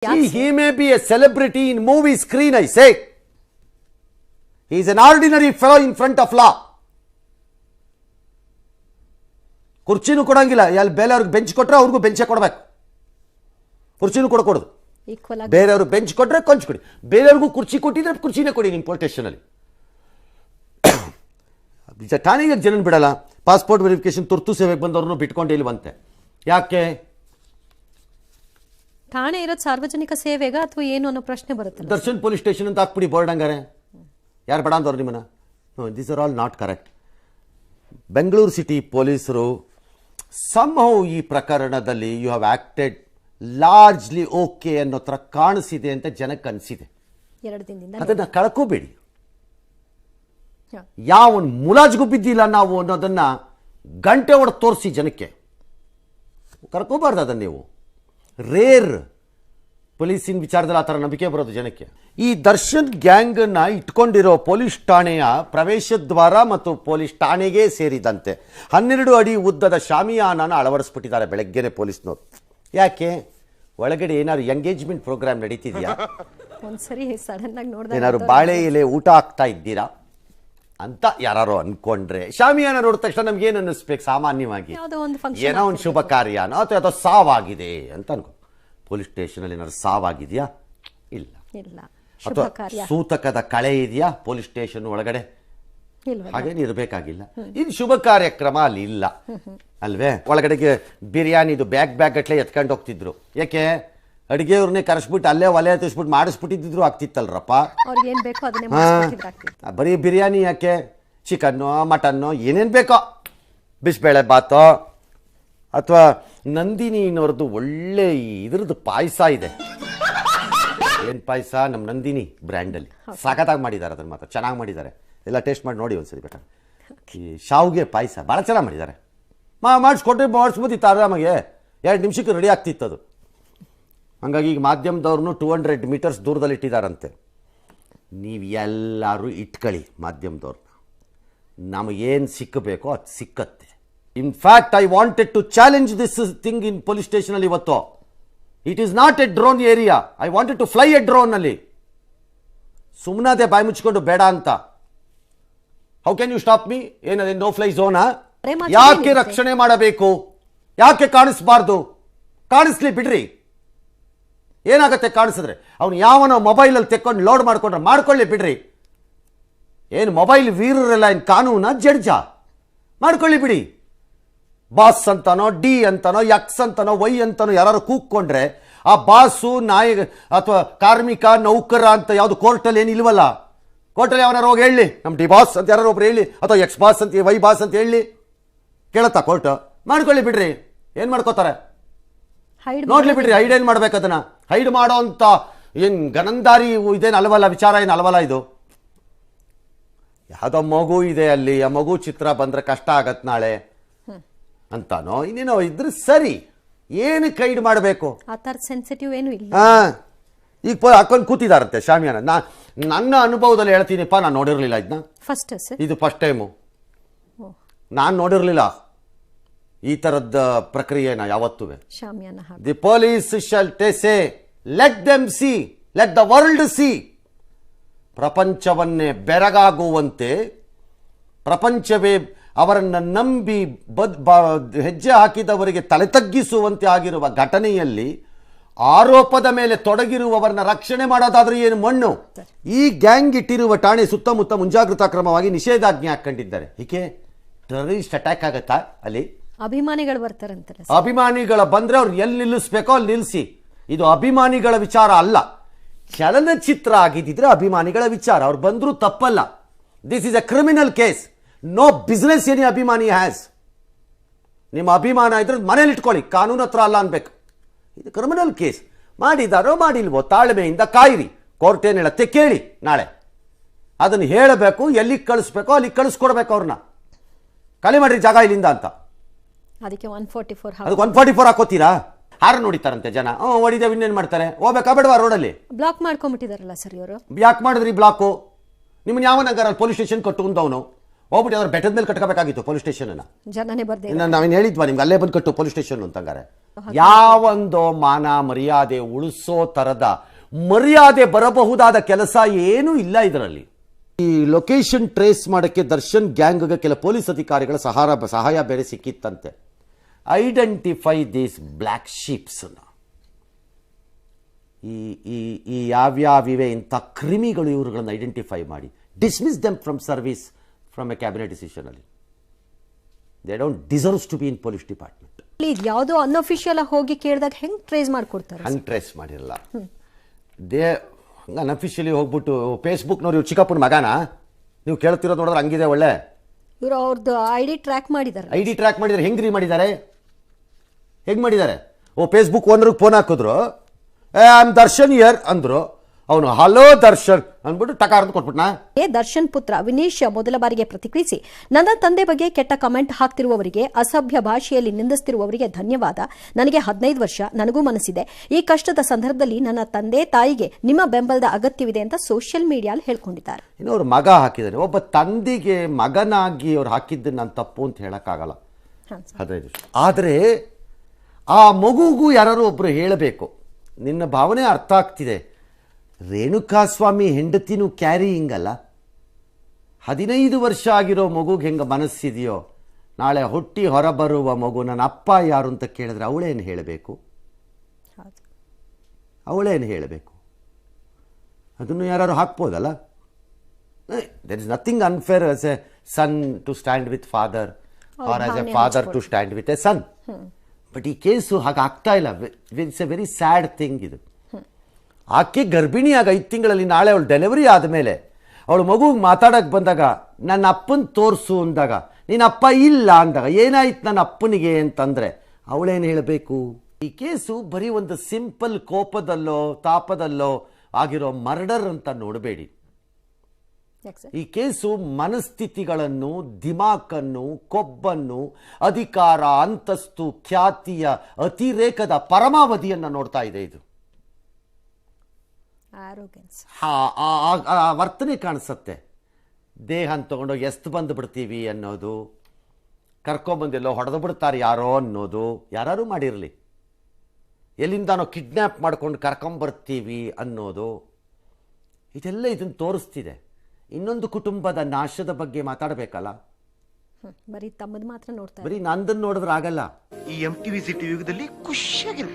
See, he may be a celebrity in movie screen, I say. He is an ordinary fellow in front of law. ಕುರ್ಚಿನೂ ಕೊಡಂಗಿಲ್ಲ. ಎಲ್ಲಿ ಬೇರೆಯವ್ರಿಗೆ bench ಕೊಟ್ಟರೆ ಅವ್ರಿಗೂ ಬೆಂಚೇ ಕೊಡಬೇಕು. ಕುರ್ಚಿನೂ ಕೊಡಕೂಡದು. ಬೇರೆಯವರು ಬೆಂಚ್ ಕೊಟ್ಟರೆ ಕೊಂಚ್ ಕೊಡಿ. ಬೇರೆಯವ್ರಿಗೂ ಕುರ್ಚಿ ಕೊಟ್ಟಿದ್ರೆ ಕುರ್ಚಿನೇ ಕೊಡಿ ನಿಮ್ಮ ಪೊಲೀಸ್ ಸ್ಟೇಷನಲ್ಲಿ. ಠಾಣೆಗೆ ಜನನ್ ಬಿಡಲ್ಲ. ಪಾಸ್ಪೋರ್ಟ್ ವೆರಿಫಿಕೇಶನ್ ತುರ್ತು ಸೇವೆಗೆ ಬಂದವ್ರನ್ನು ಬಿಟ್ಕೊಂಡು ಇಲ್ಲಿ ಬಂತೆ. ಯಾಕೆ? ಠಾಣೆ ಇರೋದು ಸಾರ್ವಜನಿಕ ಸೇವೆಗ ಅಥವಾ ಏನು ಅನ್ನೋ ಪ್ರಶ್ನೆ ಬರುತ್ತೆ. ದರ್ಶನ್ ಪೊಲೀಸ್ ಸ್ಟೇಷನ್ ಅಂತ ಹಾಕ್ಬಿಡಿ ಬೋರ್ಡ್ ಹಂಗಾರೆ. ಯಾರು ಬೇಡ ಅಂದವ್ರು ನಿಮ್ಮನ್ನ? These are all not correct. Bengaluru city ಪೊಲೀಸರು somehow ಈ ಪ್ರಕರಣದಲ್ಲಿ you have acted largely okay ಅನ್ನೋ ಥರ ಕಾಣಿಸಿದೆ ಅಂತ ಜನಕ್ಕೆ ಅನಿಸಿದೆ. ಅದನ್ನು ಕಳ್ಕೋಬೇಡಿ. ಯಾವ ಮುಲಾಜ್ಗೂ ಬಿದ್ದಿಲ್ಲ ನಾವು ಅನ್ನೋದನ್ನ ಗಂಟೆ ಹೊಡೆದು ತೋರಿಸಿ ಜನಕ್ಕೆ. ಕರ್ಕೋಬಾರ್ದು ಅದನ್ನು ನೀವು. ರೇರ್ ಪೊಲೀಸಿನ ವಿಚಾರದಲ್ಲಿ ಆ ಥರ ನಂಬಿಕೆ ಬರೋದು ಜನಕ್ಕೆ. ಈ ದರ್ಶನ್ ಗ್ಯಾಂಗನ್ನು ಇಟ್ಕೊಂಡಿರೋ ಪೊಲೀಸ್ ಠಾಣೆಯ ಪ್ರವೇಶ ದ್ವಾರ ಮತ್ತು ಪೊಲೀಸ್ ಠಾಣೆಗೆ ಸೇರಿದಂತೆ 12 ಅಡಿ ಉದ್ದದ ಶಾಮಿಯಾನನ ಅಳವಡಿಸ್ಬಿಟ್ಟಿದ್ದಾರೆ ಬೆಳಗ್ಗೆನೆ ಪೊಲೀಸ್ನವರು. ಯಾಕೆ? ಒಳಗಡೆ ಏನಾದ್ರು ಎಂಗೇಜ್ಮೆಂಟ್ ಪ್ರೋಗ್ರಾಮ್ ನಡೀತಿದೆಯಾ? ಏನಾದ್ರು ಬಾಳೆ ಎಲೆ ಊಟ ಆಗ್ತಾ ಇದ್ದೀರಾ ಅಂತ ಯಾರು ಅನ್ಕೊಂಡ್ರೆ, ಶಾಮಿಯಾನ ನೋಡಿದ ತಕ್ಷಣ ನಮ್ಗೆ ಏನು ಅನ್ನಿಸ್ಬೇಕು? ಸಾಮಾನ್ಯವಾಗಿ ಏನೋ ಒಂದು ಶುಭ ಕಾರ್ಯನೋ ಅಥವಾ ಯಾವುದೋ ಸಾವಾಗಿದೆ ಅಂತ ಅನ್ಕೊ. ಪೊಲೀಸ್ ಸ್ಟೇಷನಲ್ಲಿ ಏನಾದ್ರು ಸಾವಾಗಿದೆಯಾ? ಇಲ್ಲ. ಅಥವಾ ಸೂತಕದ ಕಳೆ ಇದೆಯಾ ಪೊಲೀಸ್ ಸ್ಟೇಷನ್ ಒಳಗಡೆ? ಹಾಗೇನು ಇರಬೇಕಾಗಿಲ್ಲ. ಇದು ಶುಭ ಕಾರ್ಯಕ್ರಮ ಅಲ್ಲಿ ಇಲ್ಲ ಅಲ್ವೇ? ಒಳಗಡೆಗೆ ಬಿರಿಯಾನಿದು ಬ್ಯಾಗ್ ಗಟ್ಲೆ ಎತ್ಕೊಂಡು ಹೋಗ್ತಿದ್ರು. ಯಾಕೆ? ಅಡುಗೆಯವ್ರನ್ನೇ ಕರೆಸ್ಬಿಟ್ಟು ಅಲ್ಲೇ ಒಲೆ ಹತ್ತಿಸ್ಬಿಟ್ಟು ಮಾಡಿಸ್ಬಿಟ್ಟಿದ್ರು ಆಗ್ತಿತ್ತಲ್ರಪ್ಪ. ಬರೀ ಬಿರಿಯಾನಿ ಯಾಕೆ? ಚಿಕನ್ನು ಮಟನ್ನು ಏನೇನು ಬೇಕೋ, ಬಿಸಿಬೇಳೆ ಬಾತೋ ಅಥವಾ ನಂದಿನಿನವ್ರದ್ದು ಒಳ್ಳೆ ಇದ್ರದ್ದು ಪಾಯಸ ಇದೆ. ಏನು ಪಾಯಸ? ನಮ್ಮ ನಂದಿನಿ ಬ್ರ್ಯಾಂಡಲ್ಲಿ ಸಖತ್ತಾಗಿ ಮಾಡಿದ್ದಾರೆ. ಅದನ್ನು ಮಾತ್ರ ಚೆನ್ನಾಗಿ ಮಾಡಿದ್ದಾರೆ. ಎಲ್ಲ ಟೇಸ್ಟ್ ಮಾಡಿ ನೋಡಿ ಒಂದ್ಸರಿ ಬೇಕಾದ್ರೆ. ಈ ಶಾವಿಗೆ ಪಾಯಸ ಭಾಳ ಚೆನ್ನಾಗಿ ಮಾಡಿದ್ದಾರೆ. ಮಾಡಿಸ್ಬೋದಿತ್ತು ಆರಾಮಾಗೆ. 2 ನಿಮಿಷಕ್ಕೆ ರೆಡಿ ಆಗ್ತಿತ್ತು ಅದು. ಹಾಗಾಗಿ ಈಗ ಮಾಧ್ಯಮದವ್ರನ್ನೂ 200 ಮೀಟರ್ಸ್ ದೂರದಲ್ಲಿ ಇಟ್ಟಿದ್ದಾರಂತೆ. ನೀವು ಎಲ್ಲರೂ ಇಟ್ಕೊಳ್ಳಿ ಮಾಧ್ಯಮದವ್ರನ್ನ. ನಮಗೇನು ಸಿಕ್ಕಬೇಕೋ ಅದು ಸಿಕ್ಕತ್ತೆ. In fact I wanted to challenge this thing in police ಸ್ಟೇಷನಲ್ಲಿ ಇವತ್ತು. It is not a drone area. I wanted to fly a ಡ್ರೋನಲ್ಲಿ. ಸುಮ್ಮನೆ ಬಾಯಿ ಮುಚ್ಕೊಂಡು ಬೇಡ ಅಂತ. How can you stop me? ಏನದೇ ನೋ ಫ್ಲೈ ಝೋನಾ? ಯಾಕೆ ರಕ್ಷಣೆ ಮಾಡಬೇಕು? ಯಾಕೆ ಕಾಣಿಸ್ಬಾರ್ದು? ಕಾಣಿಸ್ಲಿ ಬಿಡ್ರಿ. ಏನಾಗತ್ತೆ ಕಾಣಿಸಿದ್ರೆ? ಅವನು ಯಾವನೋ ಮೊಬೈಲಲ್ಲಿ ತೆಕ್ಕೊಂಡು ಲೋಡ್ ಮಾಡ್ಕೊಂಡ್ರೆ ಮಾಡ್ಕೊಳ್ಳಿ ಬಿಡ್ರಿ. ಏನು ಮೊಬೈಲ್ ವೀರರೆಲ್ಲ ಏನು ಕಾನೂನ ಜಡ್ಜಾ? ಮಾಡ್ಕೊಳ್ಳಿ ಬಿಡಿ. ಬಾಸ್ ಅಂತಾನೋ, ಡಿ ಅಂತಾನೋ, ಎಕ್ಸ್ ಅಂತಾನೋ, ವೈ ಅಂತಾನೋ ಯಾರು ಕೂಗ್ಕೊಂಡ್ರೆ ಆ ಬಾಸು ನಾಯಕ ಅಥವಾ ಕಾರ್ಮಿಕ ನೌಕರ ಅಂತ ಯಾವುದು ಕೋರ್ಟಲ್ಲಿ ಏನು ಇಲ್ವಲ್ಲ. ಕೋರ್ಟಲ್ಲಿ ಯಾವನಾರು ಹೋಗಿ ಹೇಳಿ ನಮ್ಮ ಡಿ ಬಾಸ್ ಅಂತ ಯಾರು ಒಬ್ರು ಹೇಳಿ, ಅಥವಾ ಎಕ್ಸ್ ಬಾಸ್ ಅಂತ ವೈ ಬಾಸ್ ಅಂತ ಹೇಳಿ ಕೇಳತ್ತಾ ಕೋರ್ಟ್? ಮಾಡ್ಕೊಳ್ಳಿ ಬಿಡ್ರಿ. ಏನು ಮಾಡ್ಕೋತಾರೆ? ನೋಡ್ಲಿ ಬಿಡ್ರಿ. ಹೈಡ್ ಏನು ಮಾಡ್ಬೇಕು? ಅದನ್ನ ಹೈಡ್ ಮಾಡೋ ಅಂತ ಏನು ಗನಂದಾರಿ ಇದೇನು ಅಲ್ವಲ್ಲ, ವಿಚಾರ ಏನು ಅಲ್ವಲ್ಲ ಇದು. ಯಾವುದೋ ಮಗು ಇದೆ ಅಲ್ಲಿ, ಆ ಮಗು ಚಿತ್ರ ಬಂದ್ರೆ ಕಷ್ಟ ಆಗತ್ ನಾಳೆ ಅಂತಾನೋ ಇನ್ನೇನೋ ಇದ್ರೆ ಸರಿ. ಏನಕ್ಕೆ ಹೈಡ್ ಮಾಡಬೇಕು? ಸೆನ್ಸಿಟಿವ್ ಏನು ಇಲ್ಲ. ಈಗ ಹಾಕೊಂಡು ಕೂತಿದಾರಂತೆ ಶಾಮಿಯಾನ. ನನ್ನ ಅನುಭವದಲ್ಲಿ ಹೇಳ್ತೀನಿಪ್ಪ, ನಾನು ನೋಡಿರ್ಲಿಲ್ಲ ಇದನ್ನ. ಇದು ಫಸ್ಟ್ ಟೈಮು. ನಾನು ನೋಡಿರ್ಲಿಲ್ಲ ಈ ತರದ ಪ್ರಕ್ರಿಯೆನ ಯಾವತ್ತೂ. The police shall say let them see, let the world see. ಪ್ರಪಂಚವನ್ನೇ ಬೆರಗಾಗುವಂತೆ, ಪ್ರಪಂಚವೇ ಅವರನ್ನು ನಂಬಿ ಹೆಜ್ಜೆ ಹಾಕಿದವರಿಗೆ ತಲೆ ತಗ್ಗಿಸುವಂತೆ ಆಗಿರುವ ಘಟನೆಯಲ್ಲಿ ಆರೋಪದ ಮೇಲೆ ತೊಡಗಿರುವವರನ್ನ ರಕ್ಷಣೆ ಮಾಡೋದಾದ್ರೂ ಏನು ಮಣ್ಣು? ಈ ಗ್ಯಾಂಗ್ ಇಟ್ಟಿರುವ ಠಾಣೆ ಸುತ್ತಮುತ್ತ ಮುಂಜಾಗ್ರತಾ ಕ್ರಮವಾಗಿ ನಿಷೇಧಾಜ್ಞೆ ಹಾಕೊಂಡಿದ್ದಾರೆ. ಹೀಗೆ ಟೆರರಿಸ್ಟ್ ಅಟ್ಯಾಕ್ ಆಗತ್ತಾ ಅಲ್ಲಿ? ಅಭಿಮಾನಿಗಳು ಬರ್ತಾರಂತಾರೆ. ಅಭಿಮಾನಿಗಳ ಬಂದ್ರೆ ಅವ್ರು ಎಲ್ಲಿ ನಿಲ್ಲಿಸ್ಬೇಕೋ ಅಲ್ಲಿ ನಿಲ್ಲಿಸಿ. ಇದು ಅಭಿಮಾನಿಗಳ ವಿಚಾರ ಅಲ್ಲ. ಚಲನಚಿತ್ರ ಆಗಿದ್ದಿದ್ರೆ ಅಭಿಮಾನಿಗಳ ವಿಚಾರ. ಅವ್ರು ಬಂದರೂ ತಪ್ಪಲ್ಲ. This is a criminal case. No business any ಅಭಿಮಾನಿ ಹ್ಯಾಸ್. ನಿಮ್ಮ ಅಭಿಮಾನ ಇದ್ರೆ ಮನೇಲಿ ಇಟ್ಕೊಳ್ಳಿ, ಕಾನೂನು ಹತ್ರ ಅಲ್ಲ ಅನ್ಬೇಕು. ಇದು ಕ್ರಿಮಿನಲ್ ಕೇಸ್. ಮಾಡಿದಾರೋ ಮಾಡಿಲ್ವೋ ತಾಳ್ಮೆಯಿಂದ ಕಾಯಿರಿ. ಕೋರ್ಟ್ ಏನು ಹೇಳತ್ತೆ ಕೇಳಿ. ನಾಳೆ ಅದನ್ನು ಹೇಳಬೇಕು. ಎಲ್ಲಿಗೆ ಕಳಿಸ್ಬೇಕೋ ಅಲ್ಲಿಗೆ ಕಳಿಸ್ಕೊಡ್ಬೇಕು. ಅವ್ರನ್ನ ಖಾಲಿ ಮಾಡ್ರಿ ಜಾಗ ಇಲ್ಲಿಂದ ಅಂತ. ಅದಕ್ಕೆ 144 ಹಾಕೋತೀರಾ? ಹಾರ ನೋಡಿತಾರಂತೆ ಜನ. ಹೊಡಿದೇವ್ ಇನ್ನೇನು ಮಾಡ್ತಾರೆ? ಹೋಗ್ಬೇಕಾ ಬೇಡವಾ? ರೋಡಲ್ಲಿ ಬ್ಲಾಕ್ ಮಾಡ್ಕೊಂಡ್ಬಿಟ್ಟಿದಾರಲ್ಲ ಸರ್ ಇವರು. ಯಾಕೆ ಮಾಡಿದ್ರಿ ಬ್ಲಾಕು? ನಿಮ್ಮನ್ನ ಯಾವನಂಗಾರ ಪೊಲೀಸ್ ಸ್ಟೇಷನ್ ಕಟ್ಟುವಂತವನು ಹೋಗ್ಬಿಟ್ಟು ಅವ್ರು ಬೆಟ್ಟದ ಮೇಲೆ ಕಟ್ಕೋಬೇಕಾಗಿತ್ತು ಪೊಲೀಸ್ ಸ್ಟೇಷನ್. ಜನನೇ ಬರ್ದೆ ನಾವೇನು ಹೇಳಿದ್ವಾ ನಿಮ್ಗೆ ಅಲ್ಲೇ ಬಂದು ಕಟ್ಟು ಪೊಲೀಸ್ ಸ್ಟೇಷನ್ ಅಂತಂಗಾರೆ? ಯಾವೊಂದು ಮಾನ ಮರ್ಯಾದೆ ಉಳಿಸೋ ತರದ ಮರ್ಯಾದೆ ಬರಬಹುದಾದ ಕೆಲಸ ಏನೂ ಇಲ್ಲ ಇದರಲ್ಲಿ. ಈ ಲೊಕೇಶನ್ ಟ್ರೇಸ್ ಮಾಡೋಕ್ಕೆ ದರ್ಶನ್ ಗ್ಯಾಂಗ್ಗೆ ಕೆಲ ಪೊಲೀಸ್ ಅಧಿಕಾರಿಗಳ ಸಹಾಯ ಬೇರೆ ಸಿಕ್ಕಿತ್ತಂತೆ. Identify these black sheeps. ಈ ಯಾವ್ಯಾವಿವೆ ಇಂಥ ಕ್ರಿಮಿಗಳು ಇವ್ರುಗಳನ್ನು ಐಡೆಂಟಿಫೈ ಮಾಡಿ dismiss them from service from a cabinet decision ಅಲ್ಲಿ. They don't deserves to be in police department. ಯಾವುದೋ ಅನ್ಅಫಿಷಿಯಲ್ ಹೋಗಿ ಕೇಳಿದಾಗ ಹೆಂಗ್ ಟ್ರೇಸ್ ಮಾಡ್ಕೊಡ್ತಾರೆ? ಹಂಗೆ ಟ್ರೇಸ್ ಮಾಡಿರಲ್ಲ. ಹಂಗೆ ಅನ್ಅಫಿಷಿಯಲಿ ಹೋಗ್ಬಿಟ್ಟು ಫೇಸ್ಬುಕ್ನವ್ರು ಇವ್ರು ಚಿಕ್ಕಪ್ಪನ ಮಗನಾ ನೀವು ಕೇಳ್ತಿರೋದು ನೋಡಿದ್ರೆ ಹಂಗಿದೆ. ಒಳ್ಳೆ ಇವರು ಅವ್ರದ್ದು ಐಡಿ ಟ್ರ್ಯಾಕ್ ಮಾಡಿದ್ದಾರೆ. ಐಡಿ ಟ್ರ್ಯಾಕ್ ಮಾಡಿದ್ದಾರೆ. ಹೆಂಗ್ರಿ ಮಾಡಿದ್ದಾರೆ? ಹೆಂಗ್ ಮಾಡಿದ್ದಾರೆ? ಫೇಸ್ಬುಕ್ ಓನರ್ಗೆ ಫೋನ್ ಹಾಕಿದ್ರು, ಐ ಆಮ್ ದರ್ಶನ್ ಇಯರ್ ಅಂದ್ರು. ಅವನು ಹಲೋ ದರ್ಶನ್ ಅಂದ್ಬಿಟ್ಟು ಟಕಾರ ಅಂತ ಕೊಟ್ಬಿಟ್ನಾ. ದರ್ಶನ್ ಪುತ್ರ ವಿನೀಶ್ ಮೊದಲ ಬಾರಿಗೆ ಪ್ರತಿಕ್ರಿಯಿಸಿ, ನನ್ನ ತಂದೆ ಬಗ್ಗೆ ಕೆಟ್ಟ ಕಮೆಂಟ್ ಹಾಕ್ತಿರುವವರಿಗೆ, ಅಸಭ್ಯ ಭಾಷೆಯಲ್ಲಿ ನಿಂದಿಸ್ತಿರುವವರಿಗೆ ಧನ್ಯವಾದ. ನನಗೆ 15 ವರ್ಷ, ನನಗೂ ಮನಸ್ಸಿದೆ. ಈ ಕಷ್ಟದ ಸಂದರ್ಭದಲ್ಲಿ ನನ್ನ ತಂದೆ ತಾಯಿಗೆ ನಿಮ್ಮ ಬೆಂಬಲದ ಅಗತ್ಯವಿದೆ ಅಂತ ಸೋಷಿಯಲ್ ಮೀಡಿಯಾಲ್ ಹೇಳ್ಕೊಂಡಿದ್ದಾರೆ. ಇನ್ನು ಅವ್ರ ಮಗ ಹಾಕಿದ್ದಾರೆ. ಒಬ್ಬ ತಂದೆಗೆ ಮಗನಾಗಿ ಅವ್ರು ಹಾಕಿದ್ದು ನಾನು ತಪ್ಪು ಅಂತ ಹೇಳಕ್ಕಾಗಲ್ಲ. 15 ವರ್ಷ ಆದರೆ ಆ ಮಗುಗೂ ಯಾರು ಒಬ್ರು ಹೇಳಬೇಕು, ನಿನ್ನ ಭಾವನೆ ಅರ್ಥ ಆಗ್ತಿದೆ. ರೇಣುಕಾಸ್ವಾಮಿ ಹೆಂಡತಿನೂ ಕ್ಯಾರಿಯಿಂಗ್ ಅಲ್ಲ. 15 ವರ್ಷ ಆಗಿರೋ ಮಗುಗೆ ಹೆಂಗೆ ಮನಸ್ಸಿದೆಯೋ, ನಾಳೆ ಹುಟ್ಟಿ ಹೊರಬರುವ ಮಗು ನನ್ನ ಅಪ್ಪ ಯಾರು ಅಂತ ಕೇಳಿದ್ರೆ ಅವಳೇನು ಹೇಳಬೇಕು? ಅವಳೇನು ಹೇಳಬೇಕು? ಅದನ್ನು ಯಾರು ಹಾಕ್ಬೋದಲ್ಲ. There is nothing unfair as a son to stand with father or as a father to stand with a son. But ಈ ಕೇಸು ಹಾಗೆ ಆಗ್ತಾ ಇಲ್ಲ. It's a very sad thing ಇದು. ಆಕೆ ಗರ್ಭಿಣಿಯಾಗ 5 ತಿಂಗಳಲ್ಲಿ ನಾಳೆ ಅವಳು ಡೆಲಿವರಿ ಆದಮೇಲೆ ಅವಳು ಮಗುಗೆ ಮಾತಾಡಕ್ಕೆ ಬಂದಾಗ ನನ್ನ ಅಪ್ಪನ ತೋರಿಸು ಅಂದಾಗ ನಿನ್ನ ಅಪ್ಪ ಇಲ್ಲ ಅಂದಾಗ ಏನಾಯ್ತು ನನ್ನ ಅಪ್ಪನಿಗೆ ಅಂತಂದರೆ ಅವಳೇನು ಹೇಳಬೇಕು? ಈ ಕೇಸು ಬರೀ ಒಂದು ಸಿಂಪಲ್ ಕೋಪದಲ್ಲೋ ತಾಪದಲ್ಲೋ ಆಗಿರೋ ಮರ್ಡರ್ ಅಂತ ನೋಡಬೇಡಿ. ಈ ಕೇಸು ಮನಸ್ಥಿತಿಗಳನ್ನು, ದಿಮಾಕನ್ನು, ಕೊಬ್ಬನ್ನು, ಅಧಿಕಾರ, ಅಂತಸ್ತು, ಖ್ಯಾತಿಯ ಅತಿರೇಕದ ಪರಮಾವಧಿಯನ್ನು ನೋಡ್ತಾ ಇದೆ. ಇದು ವರ್ತನೆ ಕಾಣಿಸುತ್ತೆ. ದೇಹನ ತಗೊಂಡೋಗಿ ಎಷ್ಟು ಬಂದು ಬಿಡ್ತೀವಿ ಅನ್ನೋದು, ಕರ್ಕೊಂಬಂದೆಲ್ಲೋ ಹೊಡೆದು ಬಿಡ್ತಾರೆ ಯಾರೋ ಅನ್ನೋದು, ಯಾರು ಮಾಡಿರಲಿ, ಎಲ್ಲಿಂದಾನೋ ಕಿಡ್ನ್ಯಾಪ್ ಮಾಡ್ಕೊಂಡು ಕರ್ಕೊಂಬರ್ತೀವಿ ಅನ್ನೋದು, ಇದೆಲ್ಲ ಇದನ್ನು ತೋರಿಸ್ತಿದೆ. ಇನ್ನೊಂದು ಕುಟುಂಬದ ನಾಶದ ಬಗ್ಗೆ ಮಾತಾಡಬೇಕಲ್ಲ. ಬರೀ ತಮ್ಮದು ಮಾತ್ರ ನೋಡ್ತಾರೆ. ಬರೀ ನಂದನ್ನು ನೋಡಿದ್ರೆ ಆಗಲ್ಲ. ಈ MTV ಸಿಟಿ ಯುಗದಲ್ಲಿ ಖುಷಿಯಾಗಿರು.